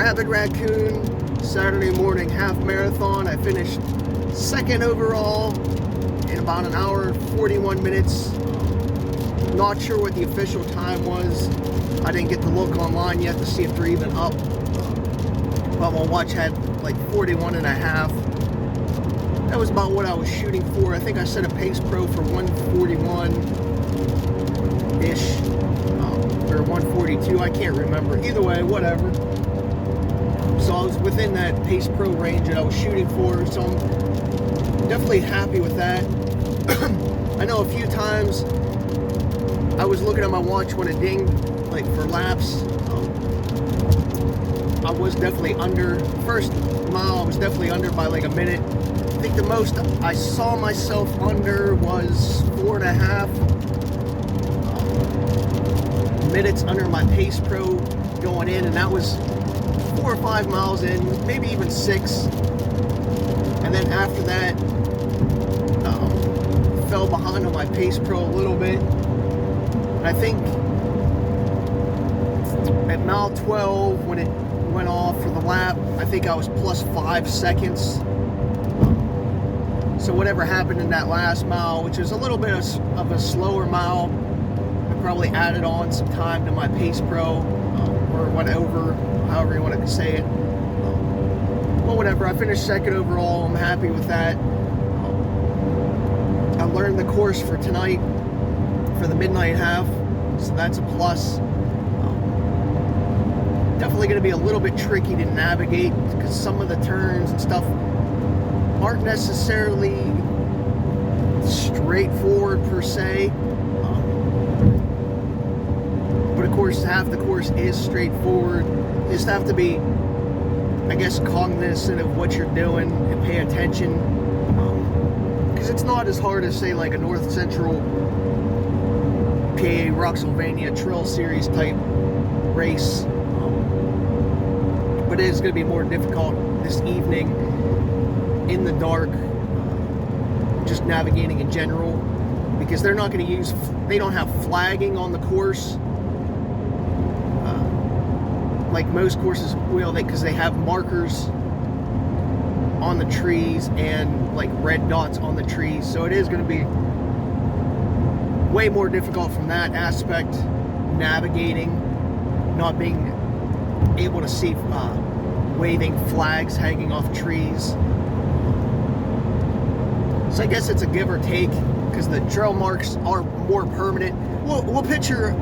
Rabbid Raccoon Saturday morning half marathon. I finished second overall in about an hour and 41 minutes. Not sure what the official time was. I didn't get to look online yet to see if they're even up. But my watch had like 41 and a half. That was about what I was shooting for. I think I set a pace pro for 141-ish. Or 142, I can't remember. Either way, whatever. So I was within that pace pro range that I was shooting for, so I'm definitely happy with that. I know a few times I was looking at my watch when it dinged, like for laps. I was definitely under. First mile, I was definitely under by like a minute. I think the most I saw myself under was 4.5 minutes under my pace pro going in, and that was 4 or 5 miles in, maybe even 6. And then after that, fell behind on my pace pro a little bit. And I think at mile 12, when it went off for the lap, I think I was plus 5 seconds. So whatever happened in that last mile, which is a little bit of a slower mile, I probably added on some time to my pace pro, or went over, however you want to say it. Well, whatever, I finished second overall. I'm happy with that. I learned the course for tonight for the midnight half, so that's a plus. Definitely going to be a little bit tricky to navigate because some of the turns and stuff aren't necessarily straightforward per se. But of course, half the course is straightforward. You just have to be, I guess, cognizant of what you're doing and pay attention. Because it's not as hard as, say, like a North Central PA Rocksylvania Trail Series type race. But it is going to be more difficult this evening in the dark, just navigating in general, because they're not going to use, they don't have flagging on the course like most courses will, because they have markers on the trees and like red dots on the trees. So it is going to be way more difficult from that aspect, navigating, not being able to see waving flags hanging off trees. So I guess it's a give or take, because the trail marks are more permanent. We'll picture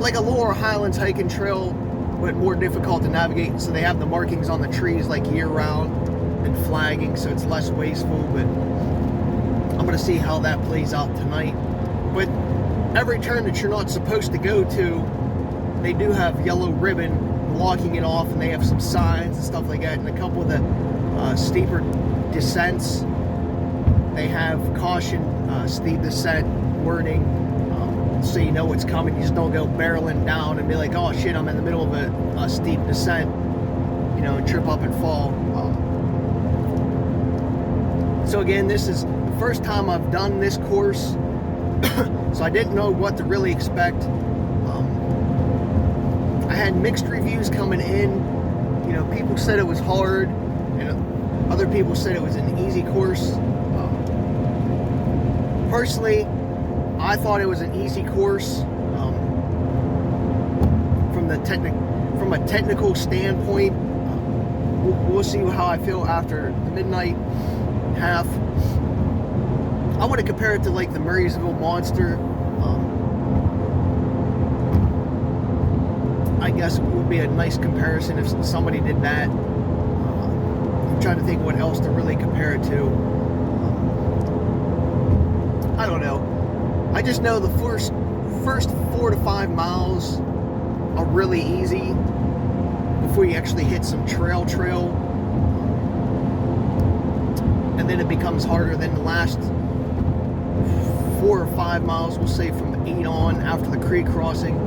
like a Laurel Highlands hiking trail, but more difficult to navigate. So they have the markings on the trees like year round and flagging, so it's less wasteful. But I'm going to see how that plays out tonight. But every turn that you're not supposed to go to, they do have yellow ribbon blocking it off, and they have some signs and stuff like that. And a couple of the steeper descents, they have caution, steep descent wording, so you know what's coming. You just don't go barreling down and be like, oh shit, I'm in the middle of a steep descent, you know, and trip up and fall. So again, this is the first time I've done this course, so I didn't know what to really expect. I had mixed reviews coming in. You know, people said it was hard, and other people said it was an easy course. Personally, I thought it was an easy course from a technical standpoint. We'll see how I feel after the midnight half. I want to compare it to like the Murraysville Monster. I guess it would be a nice comparison if somebody did that. I'm trying to think what else to really compare it to. I don't know. I just know the first 4 to 5 miles are really easy before you actually hit some trail. And then it becomes harder than the last 4 or 5 miles, we'll say from 8 on, after the creek crossing.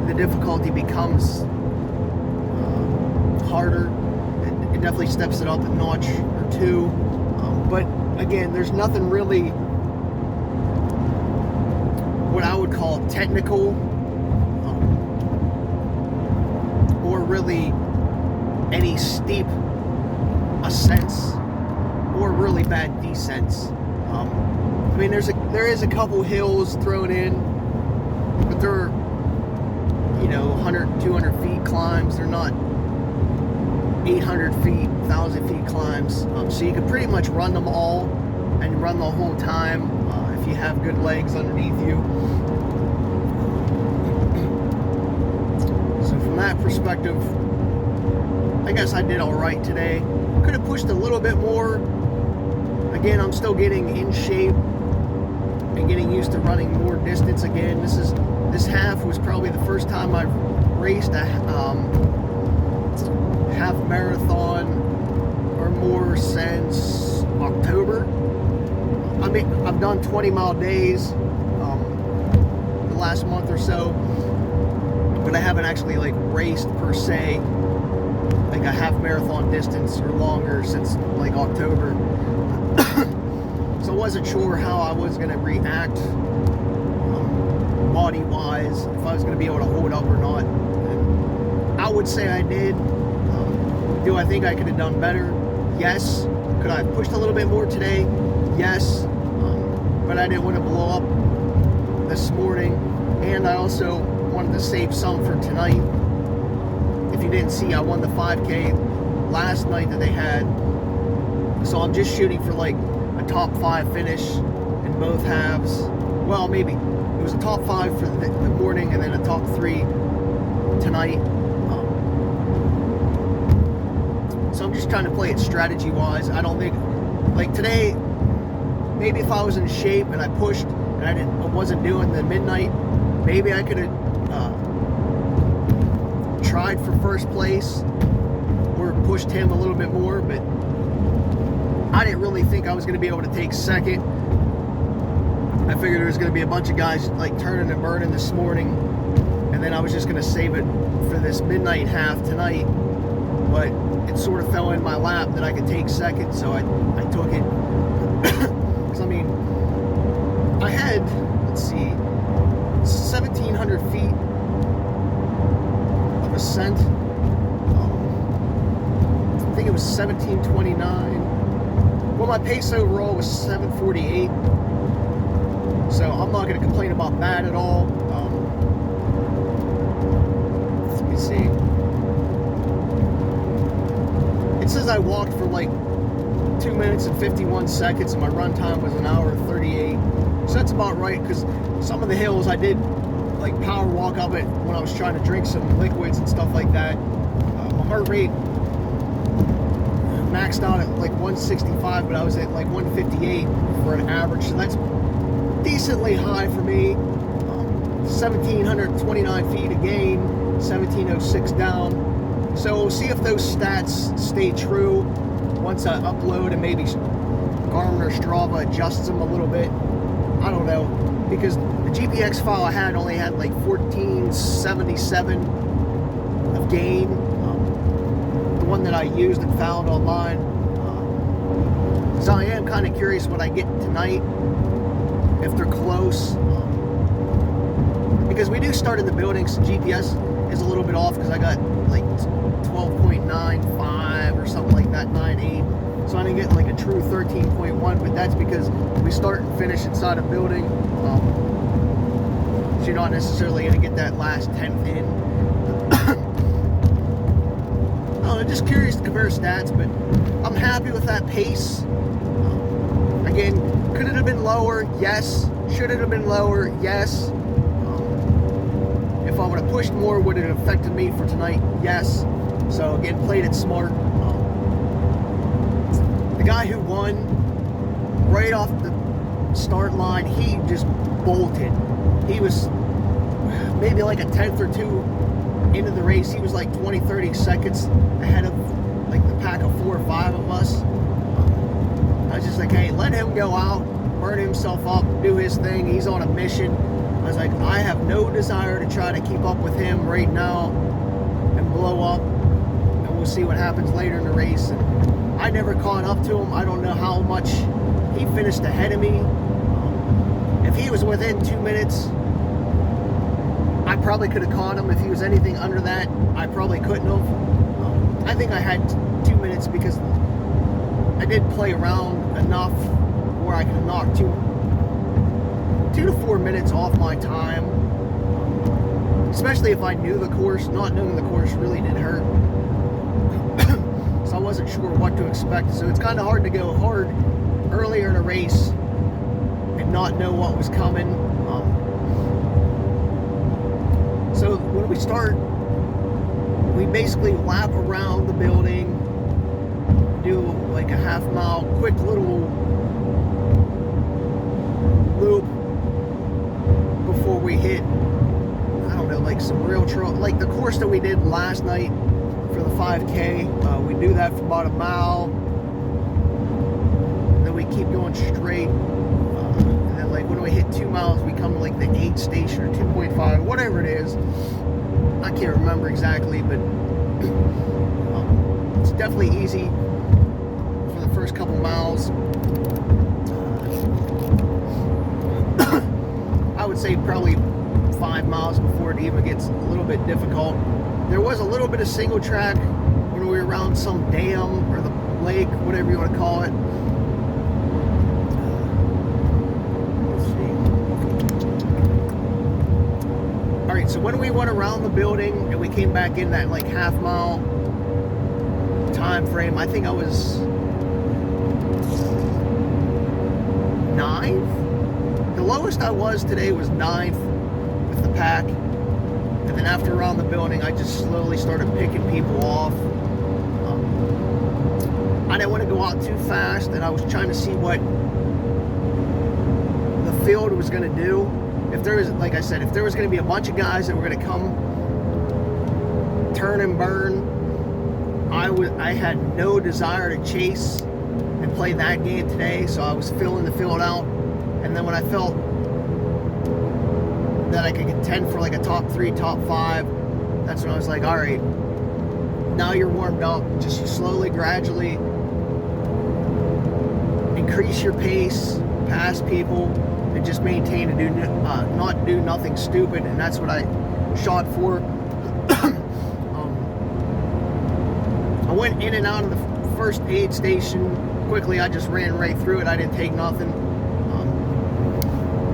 The difficulty becomes harder. It definitely steps it up a notch or two. But again, there's nothing really what I would call technical or really any steep ascents or really bad descents. I mean, there is a couple hills thrown in, but they're, 100, 200 feet climbs. They're not 800 feet, 1,000 feet climbs. So you can pretty much run them all and run the whole time if you have good legs underneath you. So from that perspective, I guess I did all right today. Could have pushed a little bit more. Again, I'm still getting in shape and getting used to running more distance again. This half was probably the first time I've raced a half marathon or more since October. I mean, I've done 20-mile days the last month or so, but I haven't actually like raced per se like a half marathon distance or longer since like October. So I wasn't sure how I was going to react body wise, if I was going to be able to hold up or not. And I would say I did. Do I think I could have done better? Yes. Could I have pushed a little bit more today? Yes. But I didn't want to blow up this morning, and I also wanted to save some for tonight. If you didn't see, I won the 5K last night that they had, so I'm just shooting for like a top 5 finish in both halves. Well, maybe it was a top 5 for the morning and then a top 3 tonight. So I'm just trying to play it strategy wise. I don't think, like today, maybe if I was in shape and I pushed and I wasn't doing the midnight, maybe I could have tried for first place or pushed him a little bit more, but I didn't really think I was going to be able to take second. I figured there was going to be a bunch of guys like turning and burning this morning, and then I was just going to save it for this midnight half tonight, but it sort of fell in my lap that I could take second, so I took it. Because I mean, I had, let's see, 1,700 feet of ascent. I think it was 1729. Well, my pace overall was 748. So I'm not going to complain about that at all. Let me see. It says I walked for like 2 minutes and 51 seconds, and my run time was 1 hour and 38. So that's about right, because some of the hills I did like power walk up it when I was trying to drink some liquids and stuff like that. My heart rate maxed out at like 165, but I was at like 158 for an average, so that's decently high for me. 1,729 feet a gain, 1,706 down. So we'll see if those stats stay true once I upload, and maybe Garmin or Strava adjusts them a little bit. I don't know, because the GPX file I had only had like 1477 of gain. The one that I used and found online. So I am kind of curious what I get tonight, if they're close. Because we do start in the building, so GPS is a little bit off, because I got like 12.95 or something like that, 9.8. So I didn't get like a true 13.1, but that's because we start and finish inside a building. So you're not necessarily going to get that last 10th in. I'm just curious to compare stats, but I'm happy with that pace. Again, could it have been lower? Yes. Should it have been lower? Yes. If I would have pushed more, would it have affected me for tonight? Yes. So again, played it smart. The guy who won right off the start line, he just bolted. He was maybe like a 10th or 2 into the race. He was like 20-30 seconds ahead of like the pack of 4 or 5 of us. I was just like, hey, let him go out, burn himself up, do his thing. He's on a mission. I was like, I have no desire to try to keep up with him right now and blow up, and we'll see what happens later in the race. And I never caught up to him. I don't know how much he finished ahead of me. If he was within 2 minutes, I probably could have caught him. If he was anything under that, I probably couldn't have. I think I had 2 minutes because I did play around enough where I could knock 2 to 4 minutes off my time. Especially if I knew the course. Not knowing the course really did hurt. So I wasn't sure what to expect. So it's kind of hard to go hard earlier in a race and not know what was coming. So when we start, we basically lap around the building, do like a half-mile quick little loop before we hit, I don't know, like some real trail, like the course that we did last night for the 5K. We do that for about a mile, and then we keep going straight, and then like when we hit 2 miles, we come to like the 8 station or 2.5, whatever it is. I can't remember exactly, but it's definitely easy for the first couple miles. I would say probably 5 miles before it even gets a little bit difficult. There was a little bit of single track when we were around some dam or the lake, whatever you want to call it. Alright, so when we went around the building and we came back in that like half-mile time frame, I think I was 9th. The lowest I was today was 9th with the pack. And then after around the building, I just slowly started picking people off. I didn't want to go out too fast, and I was trying to see what the field was going to do. If there was, like I said, if there was going to be a bunch of guys that were going to come turn and burn, I had no desire to chase and play that game today, so I was filling the field out. And then when I felt that I could contend for like a top 3, top 5, that's when I was like, all right, now you're warmed up. Just slowly, gradually increase your pace, pass people, and just maintain and not do nothing stupid. And that's what I shot for. I went in and out of the first aid station quickly. I just ran right through it. I didn't take nothing.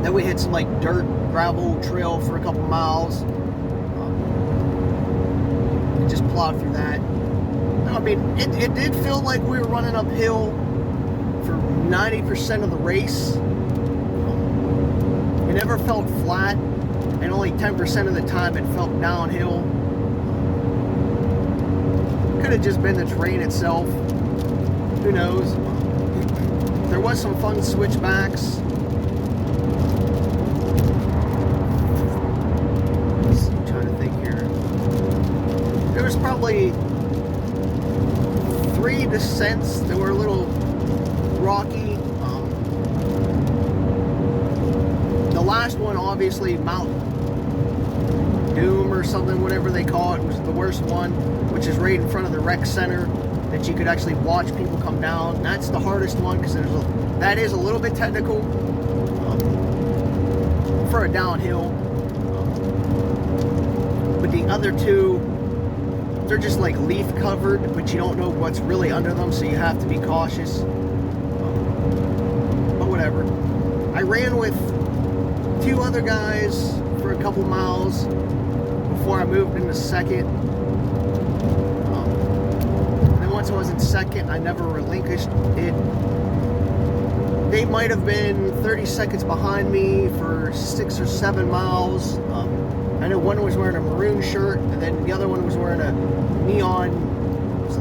Then we hit some like dirt, gravel trail for a couple miles. And just plowed through that. I mean, it did feel like we were running uphill for 90% of the race. It never felt flat, and only 10% of the time it felt downhill. Could have just been the terrain itself. Who knows? There was some fun switchbacks. I'm trying to think here. There was probably 3 descents that were a little rocky. The last one, obviously, Mount Doom or something, whatever they call it, was the worst one, which is right in front of the rec center that you could actually watch people come down. That's the hardest one because that is a little bit technical for a downhill. But the other 2, they're just like leaf covered, but you don't know what's really under them, so you have to be cautious. But whatever. I ran with 2 other guys for a couple miles before I moved into second. And then once I was in second, I never relinquished it. They might have been 30 seconds behind me for 6 or 7 miles. I know one was wearing a maroon shirt, and then the other one was wearing a neon,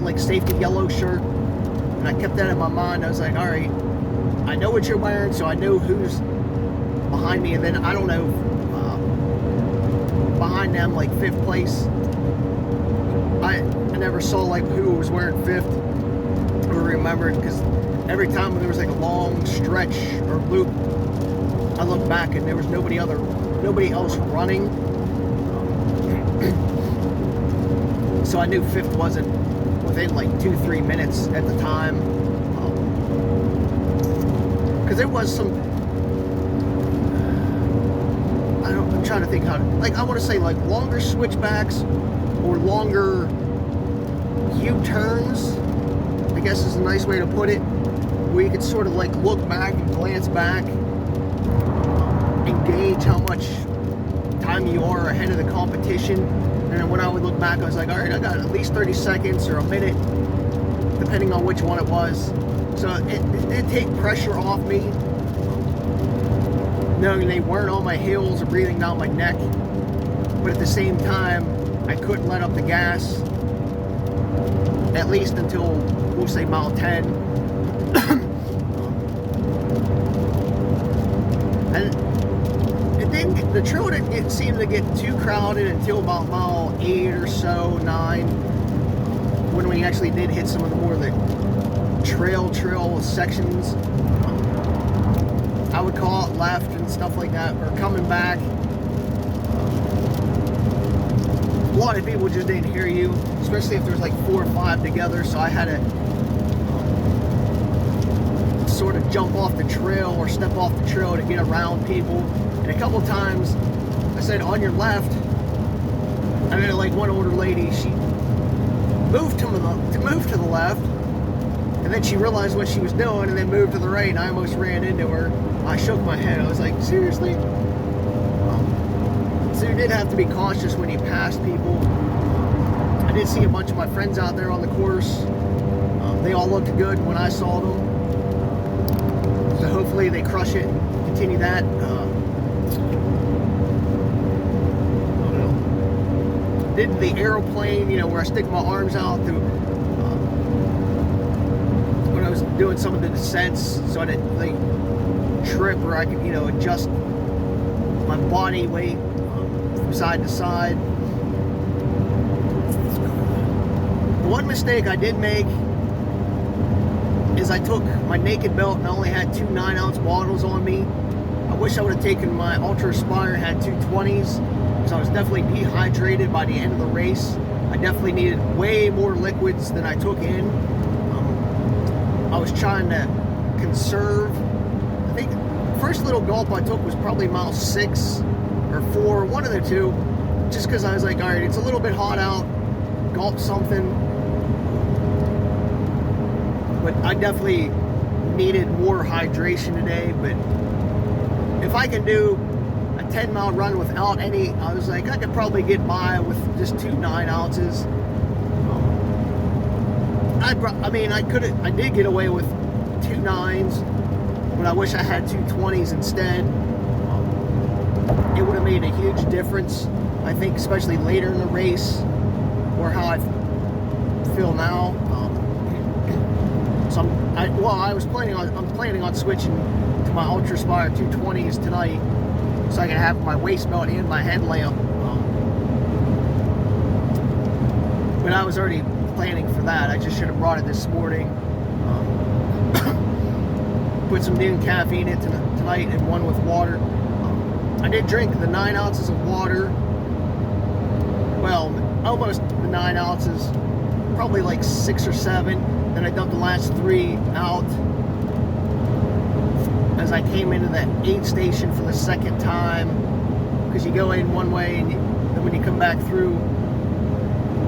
like safety yellow shirt. And I kept that in my mind. I was like, all right, I know what you're wearing, so I know who's behind me. And then I don't know, behind them, like 5th place, I never saw like who was wearing 5th or remembered, because every time there was like a long stretch or loop, I looked back and there was nobody else running. So I knew 5th wasn't within like 2-3 minutes at the time, because there was some, I'm trying to think how to, like, I want to say like longer switchbacks or longer U-turns, I guess is a nice way to put it, where you could sort of like look back and glance back and gauge how much time you are ahead of the competition. And then when I would look back, I was like, all right, I got at least 30 seconds or a minute, depending on which one it was. So it did take pressure off me, knowing they weren't on my heels or breathing down my neck. But at the same time, I couldn't let up the gas, at least until, we'll say, mile 10. And the trail didn't seem to get too crowded until about mile 8 or so, 9, when we actually did hit some of the more of the trail sections. I would call it left and stuff like that, or coming back. A lot of people just didn't hear you, especially if there's like 4 or 5 together, so I had to sort of jump off the trail or step off the trail to get around people. And a couple times I said, on your left, and then like one older lady, she moved to the left, and then she realized what she was doing and then moved to the right, and I almost ran into her. I shook my head. I was like, seriously? So you did have to be cautious when you passed people. I did see a bunch of my friends out there on the course. They all looked good when I saw them. So hopefully they crush it and continue that. I don't know. Did the aeroplane, you know, where I stick my arms out to, when I was doing some of the descents, so I didn't like trip, or I could, you know, adjust my body weight from side to side. One mistake I did make is I took my naked belt and I only had 2 9-ounce bottles on me. I wish I would have taken my Ultra Aspire and had 2 20s, because I was definitely dehydrated by the end of the race. I definitely needed way more liquids than I took in. I was trying to conserve. I think the first little gulp I took was probably mile 6 or 4, one of the two, just because I was like, all right, it's a little bit hot out, gulp something. But I definitely needed more hydration today. But if I can do a 10-mile run without any, I was like, I could probably get by with just 2 9-ounces. I did get away with 2 9s, but I wish I had 2 20s instead. It would have made a huge difference, I think, especially later in the race, or how I feel now. So I'm planning on switching to my Ultra Aspire 220s tonight, so I can have my waist belt and my headlamp. But I was already planning for that. I just should have brought it this morning. Put some new caffeine in tonight and one with water. I did drink the 9 ounces of water. Well, almost the 9 ounces, probably like 6 or 7. Then I dumped the last 3 out as I came into the aid station for the second time, because you go in one way and then when you come back through,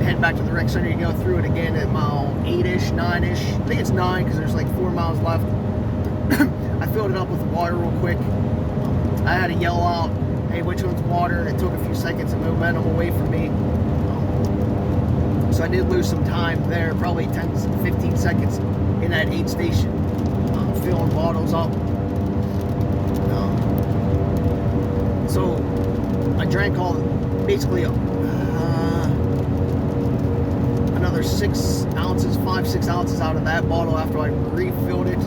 head back to the rec center, you go through it again at mile 8-ish, 9-ish. I think it's 9 because there's like 4 miles left. I filled it up with water real quick. I had to yell out, hey, which one's water? And it took a few seconds of momentum away from me. So I did lose some time there, probably 10 to 15 seconds in that aid station, filling bottles up. So I drank basically another 6 ounces, 5-6 ounces out of that bottle after I refilled it.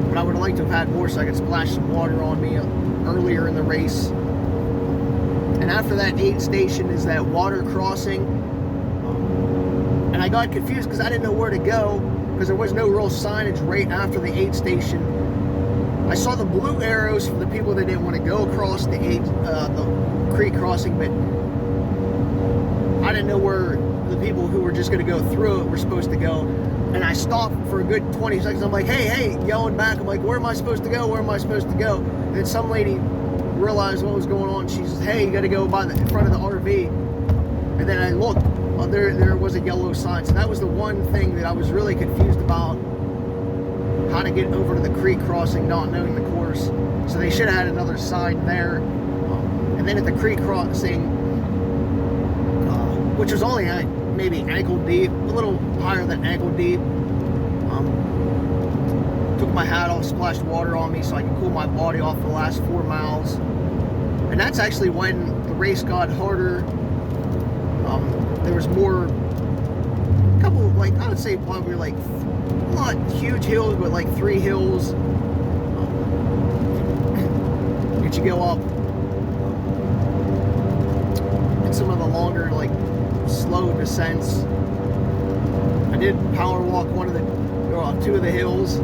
But I would have liked to have had more so I could splash some water on me earlier in the race. And after that aid station is that water crossing. And I got confused because I didn't know where to go, because there was no real signage right after the aid station. I saw the blue arrows for the people that didn't want to go across the creek crossing, but I didn't know where the people who were just going to go through it were supposed to go. And I stopped for a good 20 seconds. I'm like, hey, yelling back. I'm like, where am I supposed to go? Where am I supposed to go? And then some lady realized what was going on. She says, hey, you got to go by in front of the RV. And then I looked, there was a yellow sign. So that was the one thing that I was really confused about, how to get over to the creek crossing, not knowing the course. So they should have had another sign there. And then at the creek crossing, which was only maybe ankle deep, a little higher than ankle deep, took my hat off, splashed water on me so I could cool my body off the last 4 miles. And that's actually when the race got harder. There was more, a couple, like, I would say probably like, not huge hills, but like 3 hills that you go up. And some of the longer, like, slow descents. I did power walk 2 of the hills.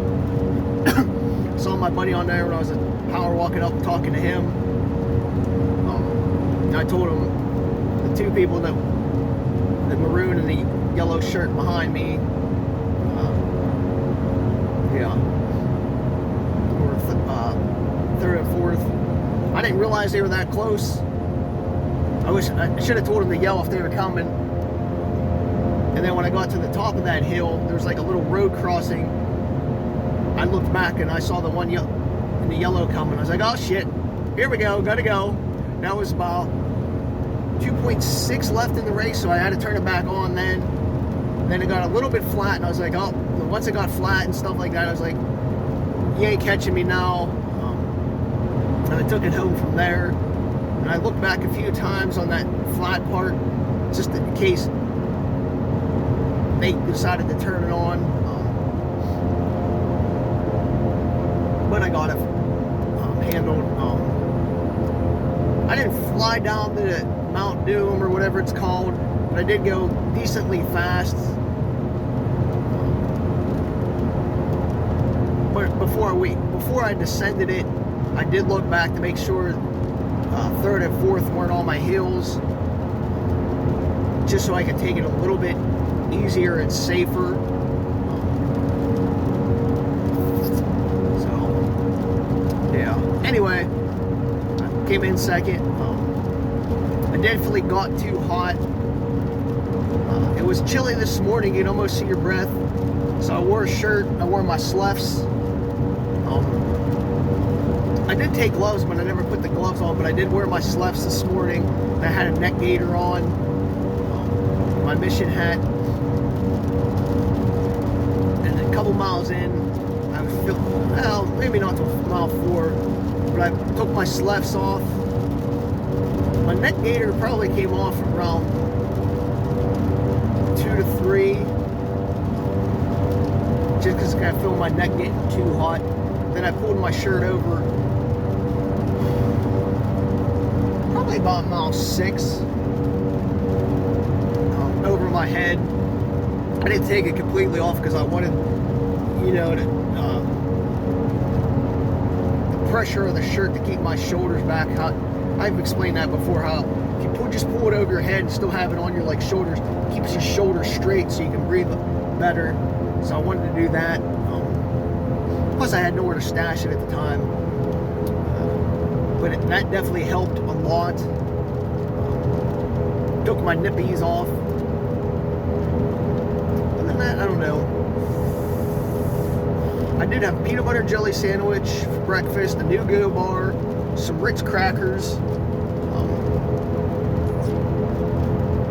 Saw my buddy on there when I was power walking up, talking to him. And I told him, the 2 people that, the maroon and the yellow shirt behind me, or 3rd and 4th. I didn't realize they were that close. I should have told them to yell if they were coming. And then when I got to the top of that hill, there was like a little road crossing. I looked back and I saw the one in the yellow coming. I was like, oh shit, here we go, gotta go. That was about 2.6 left in the race, so I had to turn it back on then. Then it got a little bit flat, and I was like, oh, once it got flat and stuff like that, I was like, you ain't catching me now. And I took it home from there. And I looked back a few times on that flat part, just in case they decided to turn it on. But I got it handled. I didn't fly down to Mount Doom or whatever it's called, but I did go decently fast. But before I descended it, I did look back to make sure 3rd and 4th weren't on my heels, just so I could take it a little bit easier and safer. So, yeah. Anyway, I came in 2nd. I definitely got too hot. It was chilly this morning. You'd almost see your breath. So I wore a shirt. I wore my slefs. I did take gloves, but I never put the gloves on. But I did wear my slefs this morning. I had a neck gaiter on. My mission hat. And a couple miles in, I was feeling, well, maybe not to mile 4, but I took my slefs off. My neck gaiter probably came off around 2 to 3, just because I feel my neck getting too hot. Then I pulled my shirt over, probably about mile 6, over my head. I didn't take it completely off because I wanted, you know, the pressure of the shirt to keep my shoulders back. I've explained that before, how if you just pull it over your head and still have it on your like shoulders, it keeps your shoulders straight so you can breathe better. So I wanted to do that. Plus I had nowhere to stash it at the time. But that definitely helped a lot. Took my nippies off. Other than that, I don't know. I did have a peanut butter jelly sandwich for breakfast, a nougat bar, some Ritz crackers,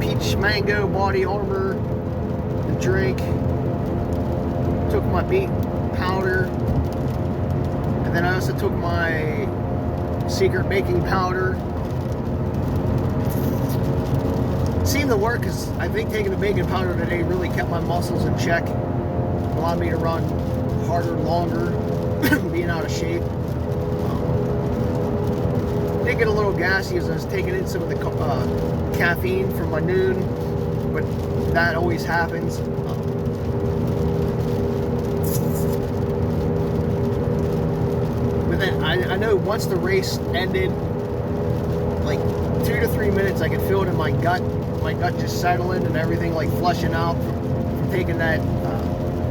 peach mango body armor, a drink. Took my beet powder, and then I also took my secret baking powder. It seemed to work because I think taking the baking powder today really kept my muscles in check, allowed me to run harder, longer, being out of shape. Did get a little gassy as I was taking in some of the caffeine from my noon, but that always happens. But then I know once the race ended, like 2 to 3 minutes, I could feel it in my gut just settling and everything, like flushing out from taking that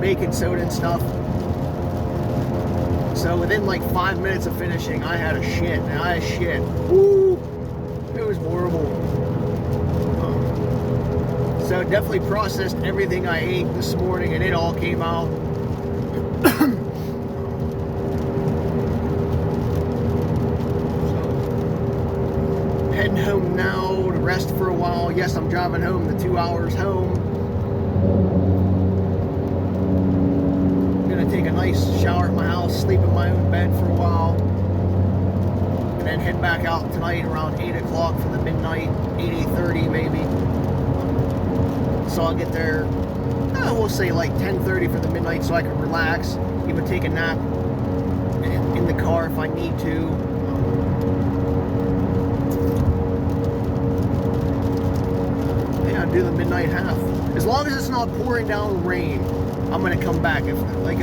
baking soda and stuff. So within like 5 minutes of finishing, I had a shit, and I had shit. Woo! It was horrible. So definitely processed everything I ate this morning, and it all came out. So, heading home now to rest for a while. Yes, I'm driving home the 2 hours home. Gonna take a nice shower at my house, sleep in my own bed for a while, and then head back out tonight around 8 o'clock for the midnight, 8:30 maybe. So I'll get there, we'll say like 10:30 for the midnight, so I can relax, even take a nap in the car if I need to. Yeah, do the midnight half. As long as it's not pouring down rain, I'm gonna come back. If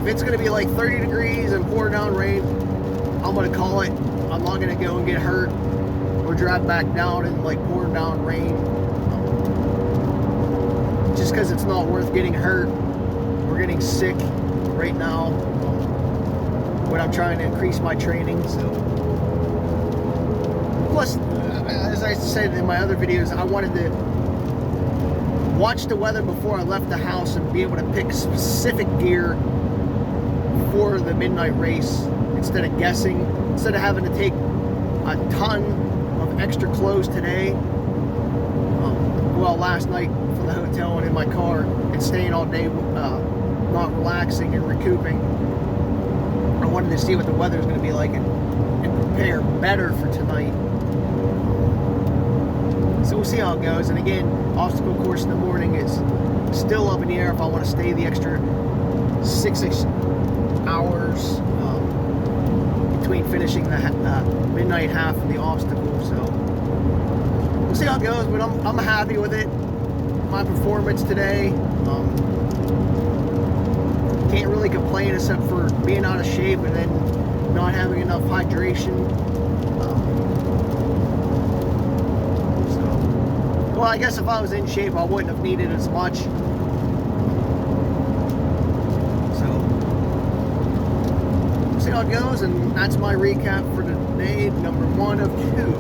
it's gonna be like 30 degrees and pour down rain, I'm gonna call it. I'm not gonna go and get hurt or drive back down and like pour down rain. Just because it's not worth getting hurt or getting sick right now when I'm trying to increase my training. So, plus, as I said in my other videos, I wanted to watch the weather before I left the house and be able to pick specific gear for the midnight race instead of guessing, instead of having to take a ton of extra clothes today. Well, last night from the hotel and in my car and staying all day, not relaxing and recouping. I wanted to see what the weather is going to be like and prepare better for tonight. So we'll see how it goes. And again, obstacle course in the morning is still up in the air if I want to stay the extra 6 hours between finishing the midnight half and the obstacle. So we'll see how it goes, but I'm happy with it. My performance today, can't really complain except for being out of shape and then not having enough hydration. Well, I guess if I was in shape, I wouldn't have needed as much. So, we'll see how it goes, and that's my recap for today, number 1 of 2.